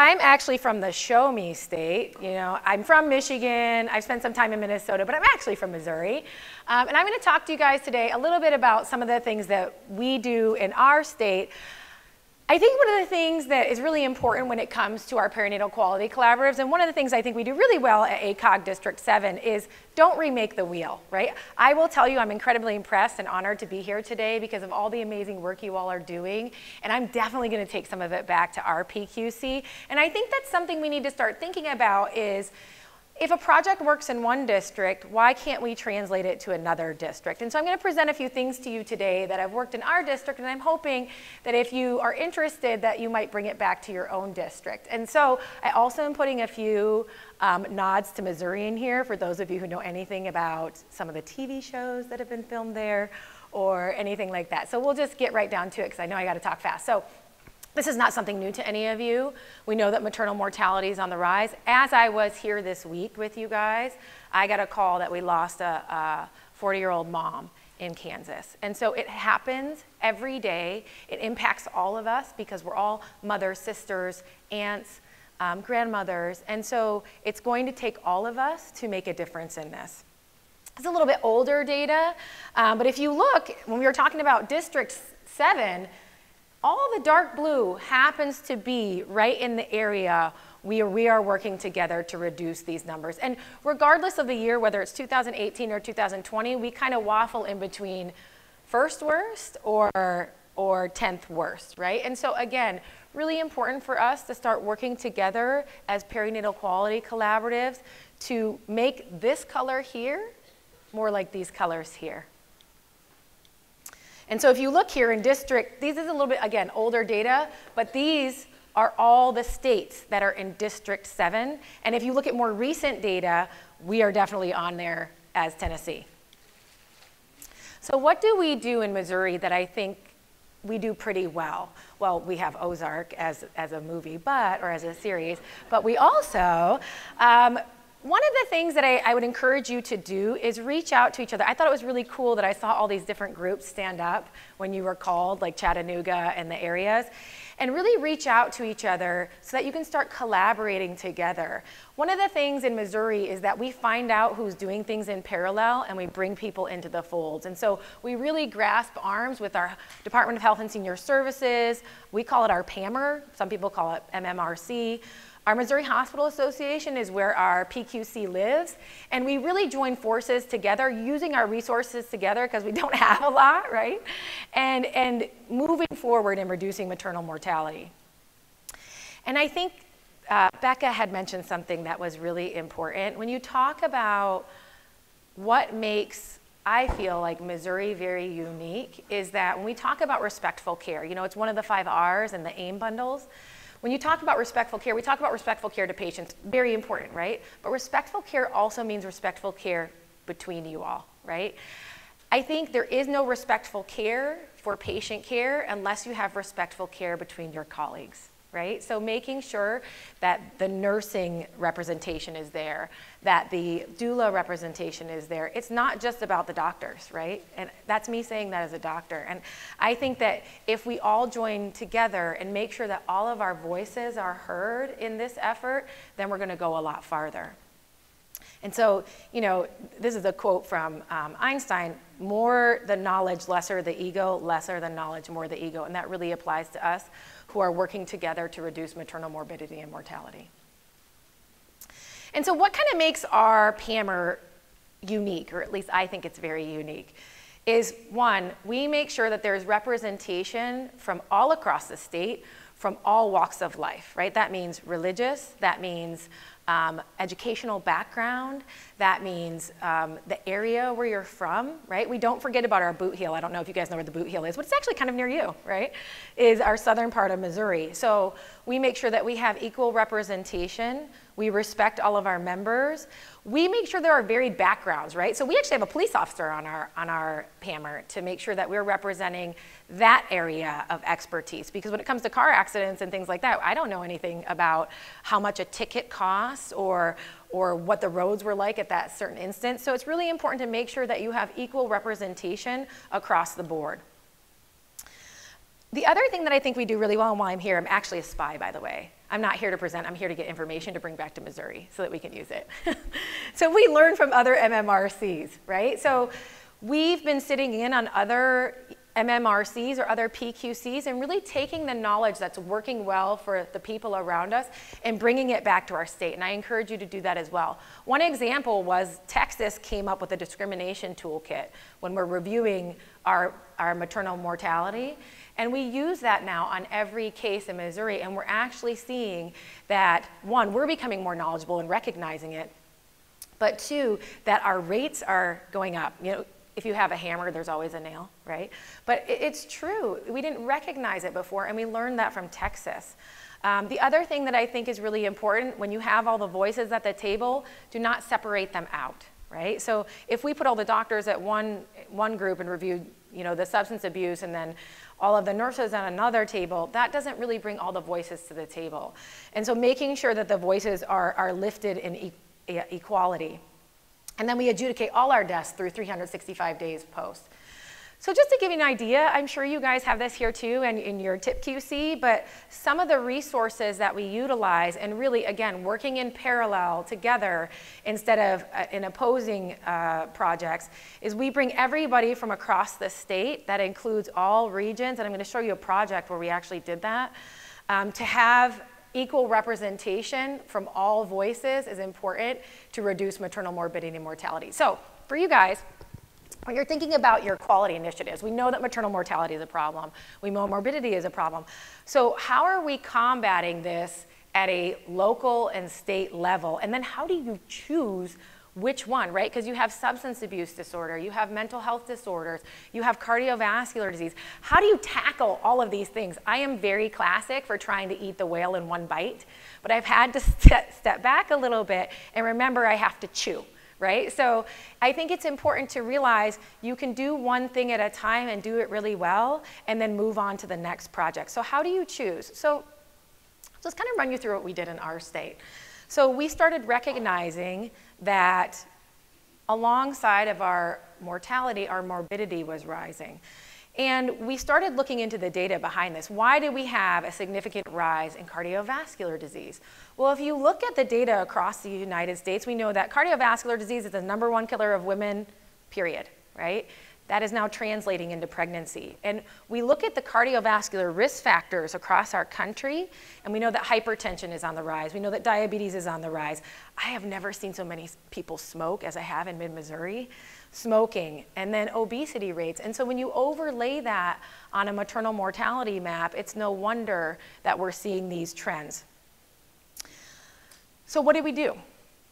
I'm actually from the show me state. You know, I'm from Michigan. I've spent some time in Minnesota, but I'm actually from Missouri. And I'm going to talk to you guys today a little bit about some of the things that we do in our state. I think one of the things that is really important when it comes to our perinatal quality collaboratives, and one of the things I think we do really well at ACOG District 7 is don't remake the wheel, right? I will tell you I'm incredibly impressed and honored to be here today because of all the amazing work you all are doing, and I'm definitely going to take some of it back to our PQC. And I think that's something we need to start thinking about is, if a project works in one district, why can't we translate it to another district? And so I'm going to present a few things to you today that have worked in our district, and I'm hoping that if you are interested that you might bring it back to your own district. And so I also am putting a few nods to Missouri in here for those of you who know anything about some of the TV shows that have been filmed there or anything like that. So we'll just get right down to it because I know I got to talk fast. So this is not something new to any of you. We know that maternal mortality is on the rise. As I was here this week with you guys, I got a call that we lost a 40-year-old mom in Kansas. And so it happens every day. It impacts all of us because we're all mothers, sisters, aunts, grandmothers. And so it's going to take all of us to make a difference in this. It's a little bit older data, but if you look, when we were talking about District 7, all the dark blue happens to be right in the area we are working together to reduce these numbers. And regardless of the year, whether it's 2018 or 2020, we kind of waffle in between first worst or 10th worst, right? And so again, really important for us to start working together as perinatal quality collaboratives to make this color here more like these colors here. And so if you look here in district, these is a little bit, again, older data, but these are all the states that are in District 7. And if you look at more recent data, we are definitely on there as Tennessee. So what do we do in Missouri that I think we do pretty well? Well, we have Ozark as a movie, or as a series, but we also, one of the things that I would encourage you to do is reach out to each other. I thought it was really cool that I saw all these different groups stand up when you were called, like Chattanooga and the areas, and really reach out to each other so that you can start collaborating together. One of the things in Missouri is that we find out who's doing things in parallel and we bring people into the folds. And so we really grasp arms with our Department of Health and Senior Services. We call it our PAMR. Some people call it MMRC. Our Missouri Hospital Association is where our PQC lives, and we really join forces together, using our resources together because we don't have a lot, right? And moving forward in reducing maternal mortality. And I think Becca had mentioned something that was really important. When you talk about what makes, I feel like, Missouri very unique is that when we talk about respectful care, you know, it's one of the 5 R's in the AIM bundles. When you talk about respectful care, we talk about respectful care to patients, very important, right? But respectful care also means respectful care between you all, right? I think there is no respectful care for patient care unless you have respectful care between your colleagues, right? So making sure that the nursing representation is there, that the doula representation is there. It's not just about the doctors, right? And that's me saying that as a doctor. And I think that if we all join together and make sure that all of our voices are heard in this effort, then we're going to go a lot farther. And so, you know, this is a quote from Einstein: more the knowledge, lesser the ego, lesser the knowledge, more the ego. And that really applies to us who are working together to reduce maternal morbidity and mortality. And so what kind of makes our PAMR unique, or at least I think it's very unique, is one, we make sure that there's representation from all across the state, from all walks of life, right? That means religious, that means educational background, that means the area where you're from, right? We don't forget about our boot heel. I don't know if you guys know where the boot heel is, but it's actually kind of near you, right? Is our southern part of Missouri. So we make sure that we have equal representation. We respect all of our members. We make sure there are varied backgrounds, right? So we actually have a police officer on our PAMR to make sure that we're representing that area of expertise. Because when it comes to car accidents and things like that, I don't know anything about how much a ticket costs or what the roads were like at that certain instance. So it's really important to make sure that you have equal representation across the board. The other thing that I think we do really well, and while I'm here, I'm actually a spy, by the way. I'm not here to present, I'm here to get information to bring back to Missouri so that we can use it. So we learn from other MMRCs, right? So we've been sitting in on other MMRCs or other PQCs and really taking the knowledge that's working well for the people around us and bringing it back to our state. And I encourage you to do that as well. One example was Texas came up with a discrimination toolkit when we're reviewing our maternal mortality. And we use that now on every case in Missouri. And we're actually seeing that, one, we're becoming more knowledgeable and recognizing it. But two, that our rates are going up. You know, if you have a hammer, there's always a nail, right? But it's true. We didn't recognize it before, and we learned that from Texas. The other thing that I think is really important, when you have all the voices at the table, do not separate them out, right? So if we put all the doctors at one group and reviewed, you know, the substance abuse, and then all of the nurses at another table, that doesn't really bring all the voices to the table. And so making sure that the voices are lifted in equality. And then we adjudicate all our deaths through 365 days post. So just to give you an idea, I'm sure you guys have this here too and in your TIPQC, but some of the resources that we utilize and really, again, working in parallel together instead of in opposing projects is we bring everybody from across the state, that includes all regions, and I'm going to show you a project where we actually did that, to have equal representation from all voices is important to reduce maternal morbidity and mortality. So for you guys, when you're thinking about your quality initiatives, we know that maternal mortality is a problem. We know morbidity is a problem. So how are we combating this at a local and state level? And then how do you choose which one, right? Because you have substance abuse disorder, you have mental health disorders, you have cardiovascular disease. How do you tackle all of these things? I am very classic for trying to eat the whale in one bite, but I've had to step back a little bit and remember I have to chew, right? So I think it's important to realize you can do one thing at a time and do it really well and then move on to the next project. So how do you choose? So just kind of run you through what we did in our state. So we started recognizing that alongside of our mortality, our morbidity was rising. And we started looking into the data behind this. Why did we have a significant rise in cardiovascular disease? Well, if you look at the data across the United States, we know that cardiovascular disease is the #1 killer of women, period, right? That is now translating into pregnancy. And we look at the cardiovascular risk factors across our country, and we know that hypertension is on the rise. We know that diabetes is on the rise. I have never seen so many people smoke as I have in mid-Missouri. Smoking, and then obesity rates. And so when you overlay that on a maternal mortality map, it's no wonder that we're seeing these trends. So what did we do,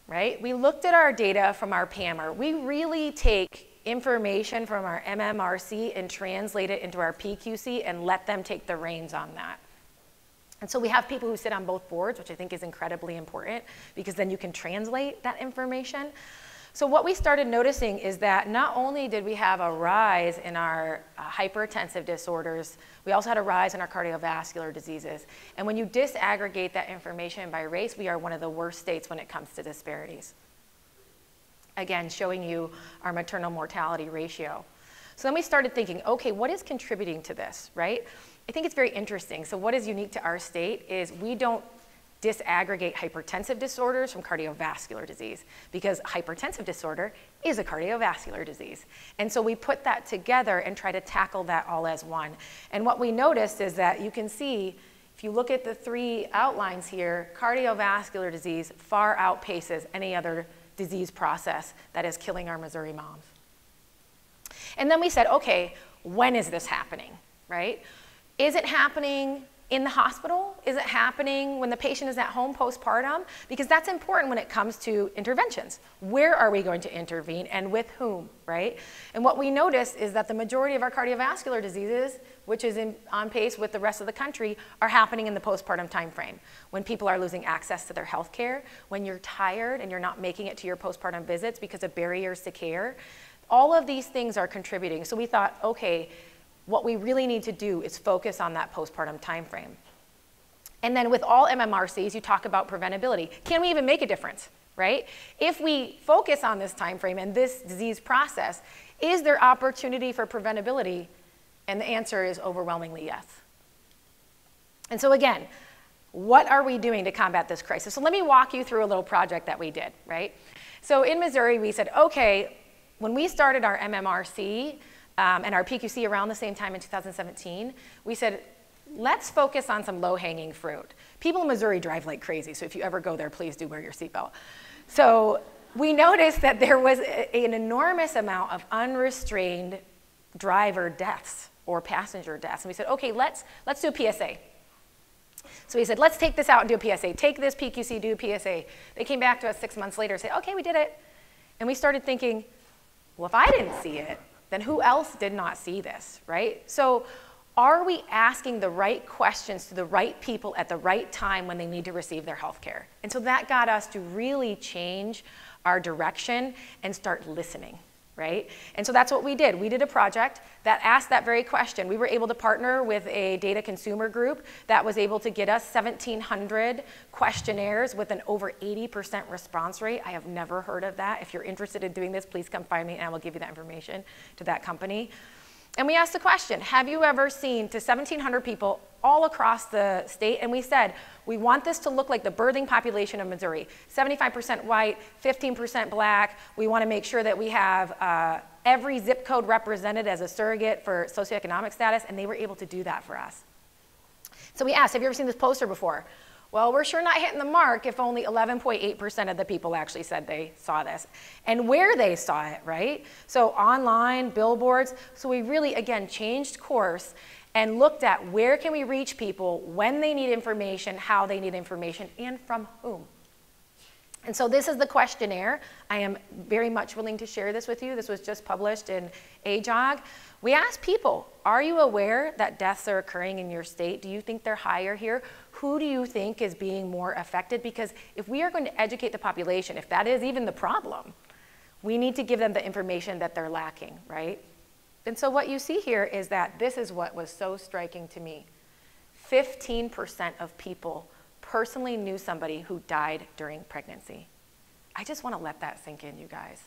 right? We looked at our data from our PAMR. We really take information from our MMRC and translate it into our PQC and let them take the reins on that. And so we have people who sit on both boards, which I think is incredibly important because then you can translate that information. So what we started noticing is that not only did we have a rise in our hypertensive disorders, we also had a rise in our cardiovascular diseases. And when you disaggregate that information by race, we are one of the worst states when it comes to disparities. Again, showing you our maternal mortality ratio. So then we started thinking, okay, what is contributing to this, right? I think it's very interesting. So what is unique to our state is we don't disaggregate hypertensive disorders from cardiovascular disease because hypertensive disorder is a cardiovascular disease. And so we put that together and try to tackle that all as one. And what we noticed is that you can see, if you look at the three outlines here, cardiovascular disease far outpaces any other disease process that is killing our Missouri moms. And then we said, okay, when is this happening, right? Is it happening in the hospital? Is it happening when the patient is at home postpartum? Because that's important when it comes to interventions. Where are we going to intervene and with whom, right? And what we notice is that the majority of our cardiovascular diseases, which is on pace with the rest of the country, are happening in the postpartum time frame. When people are losing access to their health care, when you're tired and you're not making it to your postpartum visits because of barriers to care, all of these things are contributing. So we thought, okay, what we really need to do is focus on that postpartum time frame. And then with all MMRCs, you talk about preventability. Can we even make a difference, right? If we focus on this time frame and this disease process, is there opportunity for preventability? And the answer is overwhelmingly yes. And so again, What are we doing to combat this crisis? So let me walk you through a little project that we did, right? So in Missouri, we said, okay, when we started our MMRC and our PQC around the same time in 2017, we said, let's focus on some low-hanging fruit. People in Missouri drive like crazy, so if you ever go there, please do wear your seatbelt. So we noticed that there was an enormous amount of unrestrained driver deaths or passenger deaths. And we said, okay, let's do a PSA. So we said, let's take this out and do a PSA. Take this PQC, do a PSA. They came back to us 6 months later and said, okay, we did it. And we started thinking, well, if I didn't see it, then who else did not see this, right? So are we asking the right questions to the right people at the right time when they need to receive their health care? And so that got us to really change our direction and start listening, right? And so that's what we did. We did a project that asked that very question. We were able to partner with a data consumer group that was able to get us 1,700 questionnaires with an over 80% response rate. I have never heard of that. If you're interested in doing this, please come find me and I will give you that information to that company. And we asked the question, have you ever seen, to 1,700 people all across the state, and we said, we want this to look like the birthing population of Missouri. 75% white, 15% black. We want to make sure that we have every zip code represented as a surrogate for socioeconomic status, and they were able to do that for us. So we asked, have you ever seen this poster before? Well, we're sure not hitting the mark if only 11.8% of the people actually said they saw this. And where they saw it, right? So online, billboards. So we really, again, changed course and looked at where can we reach people when they need information, how they need information, and from whom. And so this is the questionnaire. I am very much willing to share this with you. This was just published in AJOG. We asked people, are you aware that deaths are occurring in your state? Do you think they're higher here? Who do you think is being more affected? Because if we are going to educate the population, if that is even the problem, we need to give them the information that they're lacking, right? And so what you see here is that this is what was so striking to me. 15% of people personally knew somebody who died during pregnancy. I just want to let that sink in, you guys.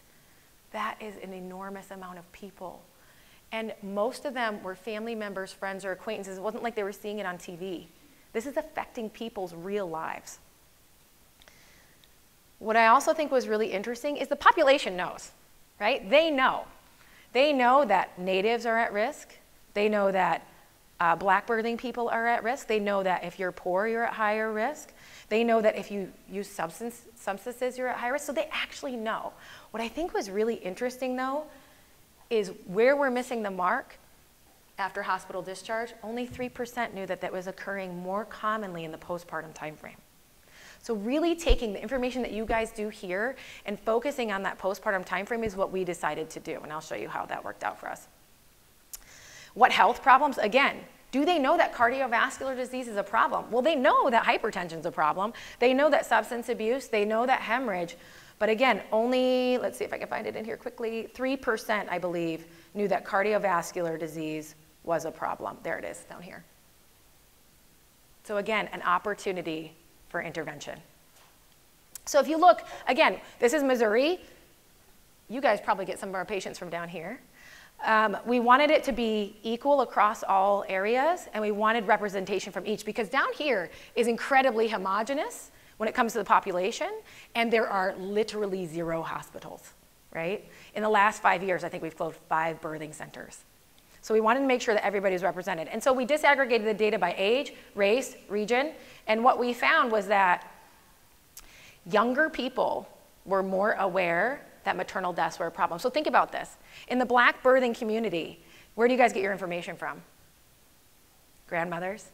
That is an enormous amount of people. And most of them were family members, friends, or acquaintances. It wasn't like they were seeing it on TV. This is affecting people's real lives. What I also think was really interesting is the population knows, right? They know. They know that natives are at risk. They know that black birthing people are at risk. They know that if you're poor, you're at higher risk. They know that if you use substances, you're at higher risk. So they actually know. What I think was really interesting, though, is where we're missing the mark after hospital discharge. Only 3% knew that that was occurring more commonly in the postpartum time frame. So really taking the information that you guys do here and focusing on that postpartum time frame is what we decided to do, and I'll show you how that worked out for us. What health problems? Again, do they know that cardiovascular disease is a problem? Well, they know that hypertension is a problem. They know that substance abuse. They know that hemorrhage. But again, only, let's see if I can find it in here quickly, 3%, I believe, knew that cardiovascular disease was a problem. There it is, down here. So again, an opportunity for intervention. So if you look, again, this is Missouri. You guys probably get some of our patients from down here. We wanted it to be equal across all areas, and we wanted representation from each, because down here is incredibly homogeneous when it comes to the population, and there are literally 0 hospitals, right? In the last 5 years, I think we've closed 5 birthing centers. So we wanted to make sure that everybody was represented. And so we disaggregated the data by age, race, region, and what we found was that younger people were more aware that maternal deaths were a problem. So think about this. In the black birthing community, where do you guys get your information from? Grandmothers,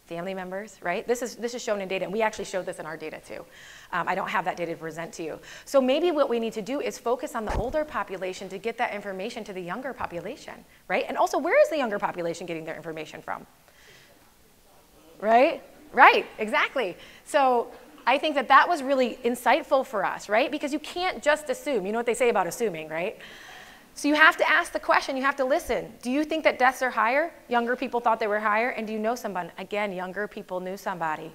family members, right? This is shown in data, and we actually showed this in our data too. I don't have that data to present to you. So maybe what we need to do is focus on the older population to get that information to the younger population, right? And also, where is the younger population getting their information from? Right? Right, exactly. So I think that that was really insightful for us, right? Because you can't just assume. You know what they say about assuming, right? So you have to ask the question, you have to listen. Do you think that deaths are higher? Younger people thought they were higher, and do you know somebody? Again, younger people knew somebody.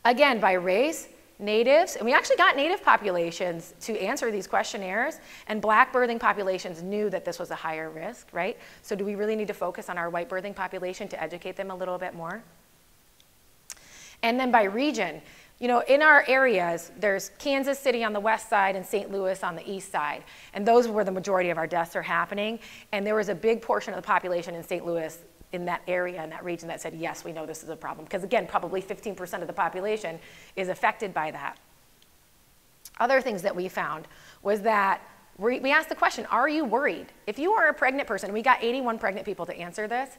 Again, by race, natives, and we actually got native populations to answer these questionnaires, and black birthing populations knew that this was a higher risk, right? So do we really need to focus on our white birthing population to educate them a little bit more? And then by region, you know, in our areas, there's Kansas City on the west side and St. Louis on the east side. And those are where the majority of our deaths are happening. And there was a big portion of the population in St. Louis, in that area, in that region, that said, yes, we know this is a problem. Because again, probably 15% of the population is affected by that. Other things that we found was that we asked the question, are you worried? If you are a pregnant person, and we got 81 pregnant people to answer this,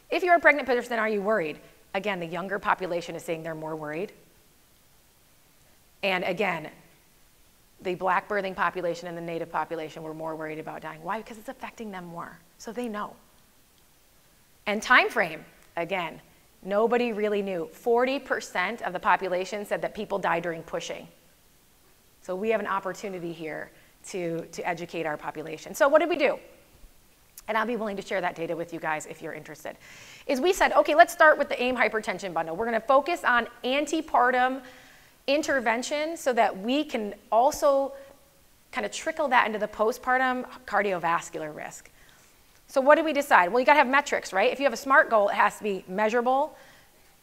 if you're a pregnant person, are you worried? Again, the younger population is saying they're more worried. And again, the black birthing population and the native population were more worried about dying. Why? Because it's affecting them more, so they know. And time frame, again, nobody really knew. 40% of the population said that people die during pushing. So we have an opportunity here to educate our population. So what did we do? And I'll be willing to share that data with you guys if you're interested. Is we said, okay, let's start with the AIM hypertension bundle. We're gonna focus on antepartum intervention so that we can also kind of trickle that into the postpartum cardiovascular risk. So what did we decide? Well, you gotta have metrics, right? If you have a SMART goal, it has to be measurable,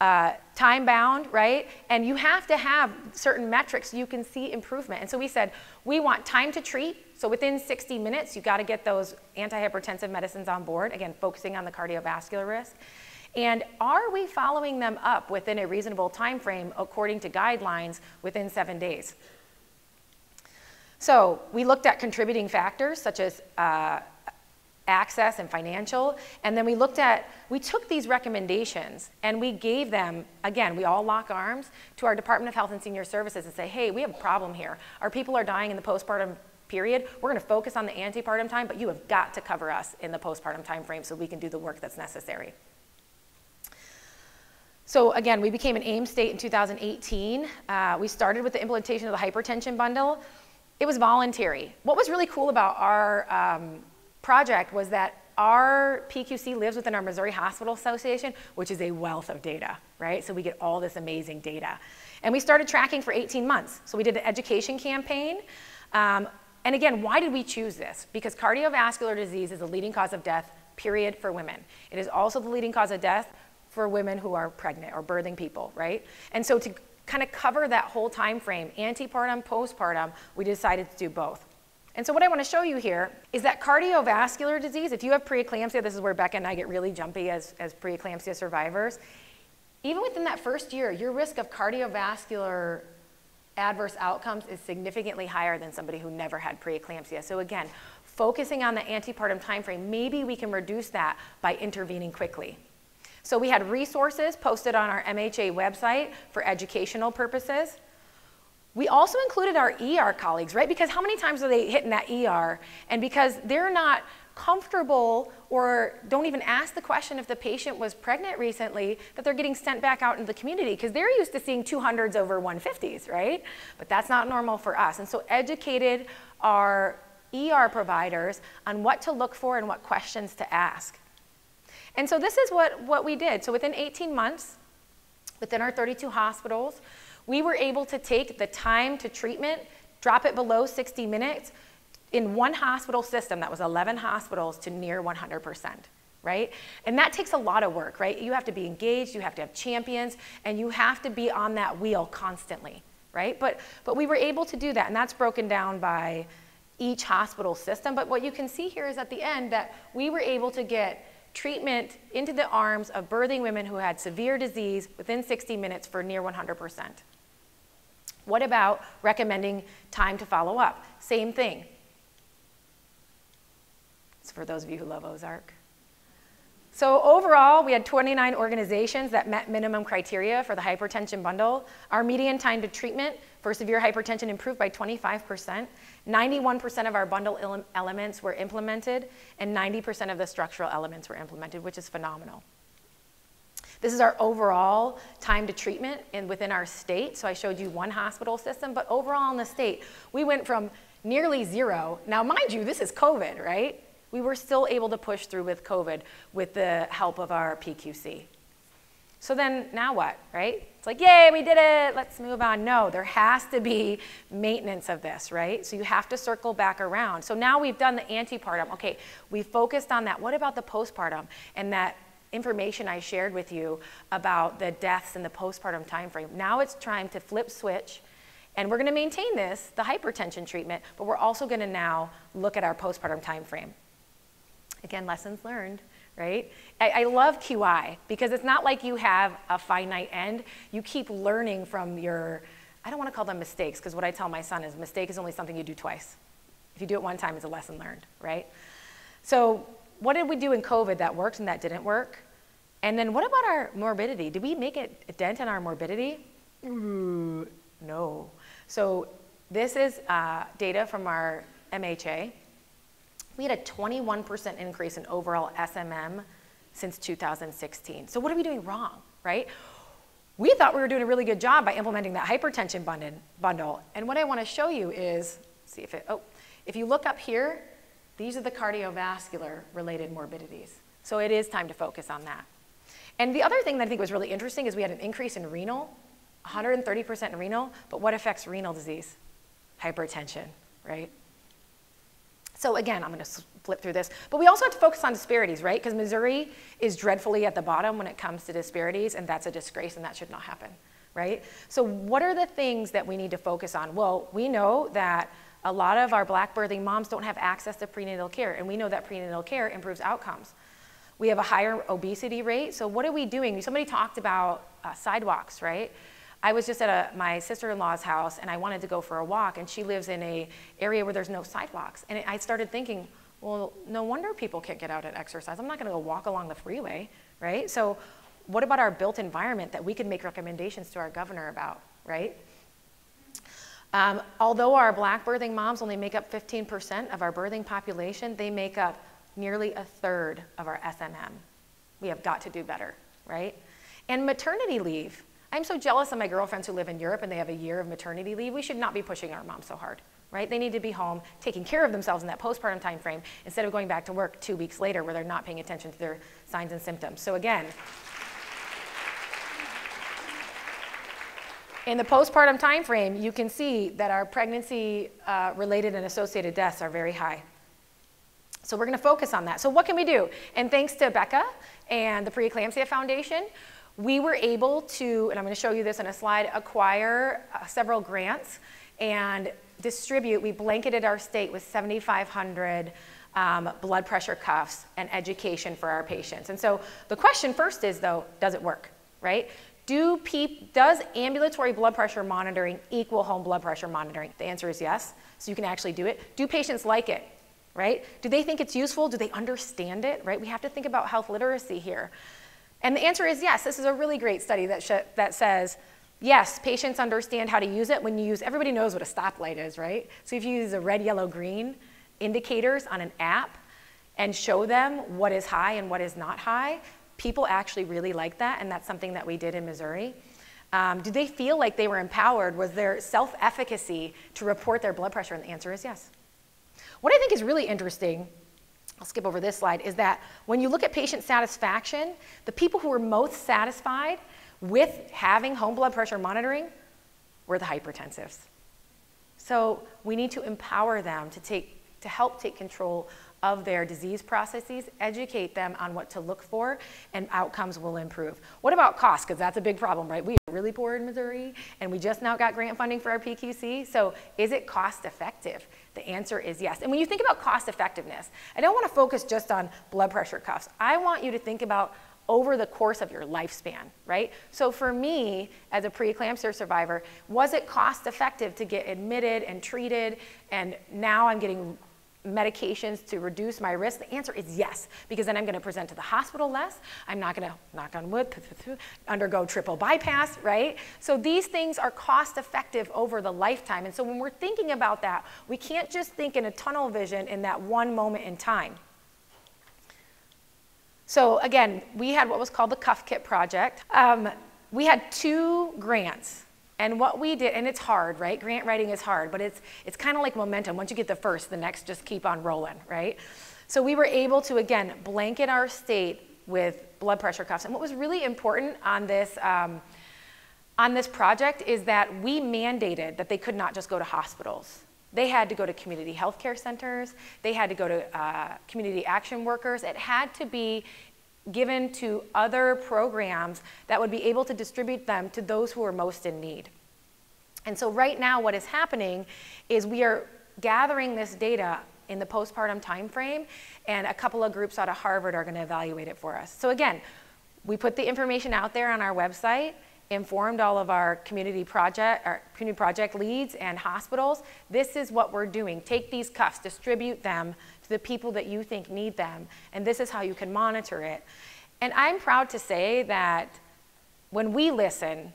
time-bound, right? And you have to have certain metrics so you can see improvement. And so we said, we want time to treat. So within 60 minutes, you gotta get those antihypertensive medicines on board, again, focusing on the cardiovascular risk. And are we following them up within a reasonable time frame according to guidelines within 7 days? So we looked at contributing factors such as access and financial, and then we took these recommendations and we gave them, again, we all lock arms to our Department of Health and Senior Services and say, hey, we have a problem here. Our people are dying in the postpartum period. We're gonna focus on the antepartum time, but you have got to cover us in the postpartum time frame so we can do the work that's necessary. So again, we became an AIM state in 2018. We started with the implementation of the hypertension bundle. It was voluntary. What was really cool about our project was that our PQC lives within our Missouri Hospital Association, which is a wealth of data, right? So we get all this amazing data. And we started tracking for 18 months. So we did an education campaign. And again, why did we choose this? Because cardiovascular disease is the leading cause of death, period, for women. It is also the leading cause of death for women who are pregnant or birthing people, right? And so to kind of cover that whole time frame, antepartum, postpartum, we decided to do both. And so what I want to show you here is that cardiovascular disease, if you have preeclampsia, this is where Becca and I get really jumpy as preeclampsia survivors, even within that first year, your risk of cardiovascular adverse outcomes is significantly higher than somebody who never had preeclampsia. So again, focusing on the antepartum time frame, maybe we can reduce that by intervening quickly. So we had resources posted on our MHA website for educational purposes. We also included our ER colleagues, right? Because how many times are they hitting that ER? And because they're not comfortable or don't even ask the question if the patient was pregnant recently, that they're getting sent back out into the community because they're used to seeing 200s over 150s, right? But that's not normal for us. And so educated our ER providers on what to look for and what questions to ask. And so this is what we did. So within 18 months, within our 32 hospitals, we were able to take the time to treatment, drop it below 60 minutes in one hospital system, that was 11 hospitals, to near 100%, right? And that takes a lot of work, right? You have to be engaged, you have to have champions, and you have to be on that wheel constantly, right? But we were able to do that, and that's broken down by each hospital system. But what you can see here is at the end that we were able to get treatment into the arms of birthing women who had severe disease within 60 minutes for near 100%. What about recommending time to follow up? Same thing. It's for those of you who love Ozark. So overall, we had 29 organizations that met minimum criteria for the hypertension bundle. Our median time to treatment for severe hypertension improved by 25%. 91% of our bundle elements were implemented, and 90% of the structural elements were implemented, which is phenomenal. This is our overall time to treatment within our state. So I showed you one hospital system, but overall in the state, we went from nearly zero. Now, mind you, this is COVID, right? We were still able to push through with COVID with the help of our PQC. So then now what, right? It's like, yay, we did it, let's move on. No, there has to be maintenance of this, right? So you have to circle back around. So now we've done the antepartum. Okay, we focused on that. What about the postpartum? And that information I shared with you about the deaths in the postpartum time frame. Now it's time to flip switch, and we're going to maintain this, the hypertension treatment, but we're also going to now look at our postpartum time frame. Again, lessons learned, right? I love QI because it's not like you have a finite end. You keep learning from your, I don't want to call them mistakes, because what I tell my son is mistake is only something you do twice. If you do it one time, it's a lesson learned, right? So what did we do in COVID that worked and that didn't work? And then what about our morbidity? Did we make a dent in our morbidity? No. So this is data from our MHA. We had a 21% increase in overall SMM since 2016. So what are we doing wrong, right? We thought we were doing a really good job by implementing that hypertension bundle. And what I want to show you is, see if it, if you look up here, these are the cardiovascular related morbidities. So it is time to focus on that. And the other thing that I think was really interesting is we had an increase in renal, 130% in renal, but what affects renal disease? Hypertension, right? So again, I'm going to flip through this, but we also have to focus on disparities, right? Because Missouri is dreadfully at the bottom when it comes to disparities, and that's a disgrace, and that should not happen, right? So what are the things that we need to focus on? Well, we know that a lot of our Black birthing moms don't have access to prenatal care, and we know that prenatal care improves outcomes. We have a higher obesity rate, so what are we doing? Somebody talked about sidewalks, right? I was just at my sister-in-law's house, and I wanted to go for a walk, and she lives in an area where there's no sidewalks. And I started thinking, well, no wonder people can't get out and exercise. I'm not going to go walk along the freeway, right? So what about our built environment that we could make recommendations to our governor about, right? Although our Black birthing moms only make up 15% of our birthing population, they make up nearly a third of our SMM. We have got to do better, right? And maternity leave. I'm so jealous of my girlfriends who live in Europe and they have a year of maternity leave. We should not be pushing our moms so hard, right? They need to be home taking care of themselves in that postpartum time frame instead of going back to work 2 weeks later where they're not paying attention to their signs and symptoms. So again, in the postpartum time frame, you can see that our pregnancy related and associated deaths are very high. So we're going to focus on that. So what can we do? And thanks to Becca and the Preeclampsia Foundation, we were able to, and I'm going to show you this in a slide, acquire several grants and distribute. We blanketed our state with 7,500 blood pressure cuffs and education for our patients. And so the question first is, though, does it work, right? Does ambulatory blood pressure monitoring equal home blood pressure monitoring? The answer is yes, so you can actually do it. Do patients like it, right? Do they think it's useful? Do they understand it, right? We have to think about health literacy here. And the answer is yes. This is a really great study that says, yes, patients understand how to use it. When you use, everybody knows what a stoplight is, right? So if you use a red, yellow, green indicators on an app and show them what is high and what is not high, people actually really like that, and that's something that we did in Missouri. Do they feel like they were empowered? Was there self-efficacy to report their blood pressure? And the answer is yes. What I think is really interesting, I'll skip over this slide, is that when you look at patient satisfaction, the people who were most satisfied with having home blood pressure monitoring were the hypertensives. So we need to empower them to help take control of their disease processes, educate them on what to look for, and outcomes will improve. What about cost? Because that's a big problem, right? We are really poor in Missouri, and we just now got grant funding for our PQC, so is it cost effective? The answer is yes. And when you think about cost effectiveness, I don't want to focus just on blood pressure cuffs. I want you to think about over the course of your lifespan, right? So for me, as a preeclampsia survivor, was it cost effective to get admitted and treated, and now I'm getting medications to reduce my risk? The answer is yes, because then I'm going to present to the hospital less. I'm not going to, knock on wood, undergo triple bypass, right? So these things are cost effective over the lifetime. And so when we're thinking about that, we can't just think in a tunnel vision in that one moment in time. So again, we had what was called the Cuff Kit Project. We had 2 grants. And what we did, and it's hard, right? Grant writing is hard, but it's kind of like momentum. Once you get the first, the next just keep on rolling, right? So we were able to, again, blanket our state with blood pressure cuffs. And what was really important on this project is that we mandated that they could not just go to hospitals. They had to go to community healthcare centers. They had to go to community action workers. It had to be given to other programs that would be able to distribute them to those who are most in need. And so right now what is happening is we are gathering this data in the postpartum time frame, and a couple of groups out of Harvard are going to evaluate it for us. So again, we put the information out there on our website, informed all of our community project leads and hospitals. This is what we're doing. Take these cuffs, distribute them to the people that you think need them, and this is how you can monitor it. And I'm proud to say that when we listen,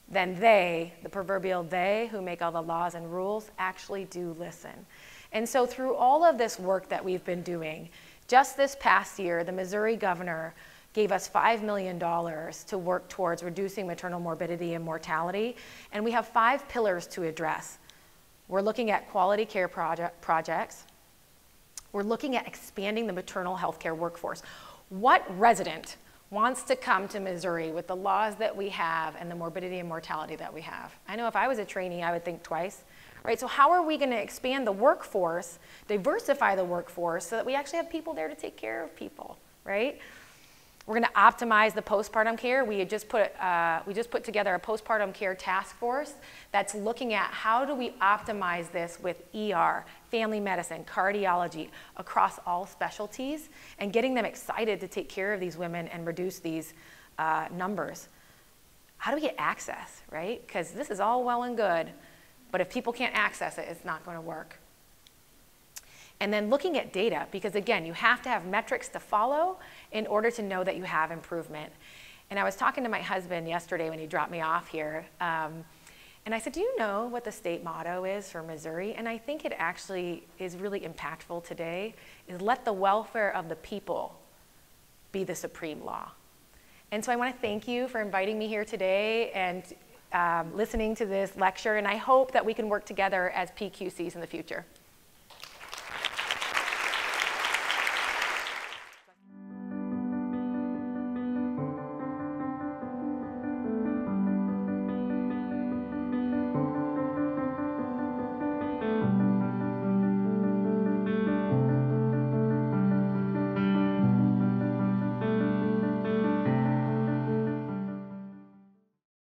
then they, the proverbial they who make all the laws and rules, actually do listen. And so through all of this work that we've been doing, just this past year, the Missouri governor gave us $5 million to work towards reducing maternal morbidity and mortality. And we have 5 pillars to address. We're looking at quality care projects. We're looking at expanding the maternal health care workforce. What resident wants to come to Missouri with the laws that we have and the morbidity and mortality that we have? I know if I was a trainee, I would think twice. Right, so how are we going to expand the workforce, diversify the workforce, so that we actually have people there to take care of people, right? We're going to optimize the postpartum care. We just put together a postpartum care task force that's looking at how do we optimize this with ER, family medicine, cardiology, across all specialties, and getting them excited to take care of these women and reduce these numbers. How do we get access, right? Because this is all well and good, but if people can't access it, it's not going to work. And then looking at data, because again, you have to have metrics to follow in order to know that you have improvement. And I was talking to my husband yesterday when he dropped me off here, and I said, do you know what the state motto is for Missouri? And I think it actually is really impactful today, is let the welfare of the people be the supreme law. And so I want to thank you for inviting me here today and listening to this lecture, and I hope that we can work together as PQCs in the future.